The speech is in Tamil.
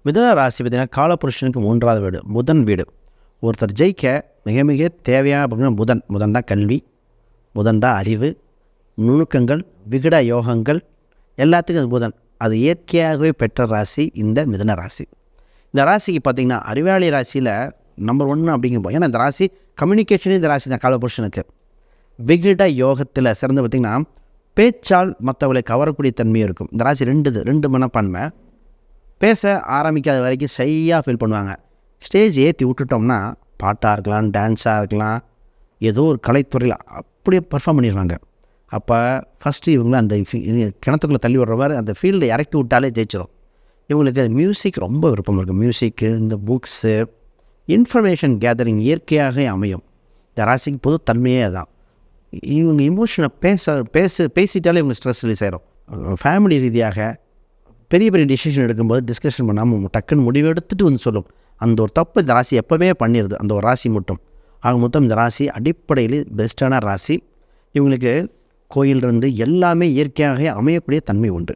மிதுன ராசி பார்த்திங்கன்னா காலபுருஷனுக்கு 3வது வீடு, புதன் வீடு. ஒருத்தர் ஜெயிக்க மிக மிக தேவையான அப்படின்னா புதன் தான் கல்வி, புதன் தான் அறிவு, நுணுக்கங்கள், விகட யோகங்கள், எல்லாத்துக்கும் அது புதன். அது இயற்கையாகவே பெற்ற ராசி இந்த மிதுன ராசி. இந்த ராசிக்கு பார்த்திங்கன்னா அறிவாளி ராசியில் நம்பர் 1 அப்படிங்கும்போது, ஏன்னா இந்த ராசி கம்யூனிகேஷனே இந்த ராசி தான் காலபுருஷனுக்கு. விகட யோகத்தில் சிறந்து பார்த்திங்கன்னா பேச்சால் மற்றவர்களை கவரக்கூடிய தன்மையும் இருக்கும். இந்த ராசி 2 மனப்பான்மை. பேச ஆரம்பிக்காத வரைக்கும் ஷையாக ஃபீல் பண்ணுவாங்க. ஸ்டேஜ் ஏற்றி விட்டுட்டோம்னா பாட்டாக இருக்கலாம், டான்ஸாக இருக்கலாம், ஏதோ ஒரு கலைத்துறையில் அப்படியே பர்ஃபார்ம் பண்ணிடுவாங்க. அப்போ ஃபஸ்ட்டு இவங்களை அந்த கிணத்துக்குள்ளே தள்ளி விடுற மாதிரி அந்த ஃபீல்டை இறக்கி விட்டாலே ஜெயிச்சிடும். இவங்களுக்கு மியூசிக் ரொம்ப விருப்பம் இருக்குது. மியூசிக்கு, இந்த புக்ஸு, இன்ஃபர்மேஷன் கேதரிங் இயற்கையாக அமையும். இந்த ராசிக்கு பொது தன்மையே அதுதான். இவங்க இமோஷனை பேசிட்டாலே இவங்க ஸ்ட்ரெஸ் ரிலீஸ் ஆயிரும். ஃபேமிலி ரீதியாக பெரிய டிசிஷன் எடுக்கும்போது டிஸ்கஷன் பண்ணாமல் டக்குன்னு முடிவு எடுத்துகிட்டு வந்து சொல்லும். அந்த ஒரு தப்பு இந்த ராசி எப்போவுமே பண்ணிடுது, அந்த ஒரு ராசி மட்டும். ஆக மொத்தம் இந்த ராசி அடிப்படையில் பெஸ்ட்டான ராசி. இவங்களுக்கு கோயிலிருந்து எல்லாமே இயற்கையாக அமையக்கூடிய தன்மை உண்டு.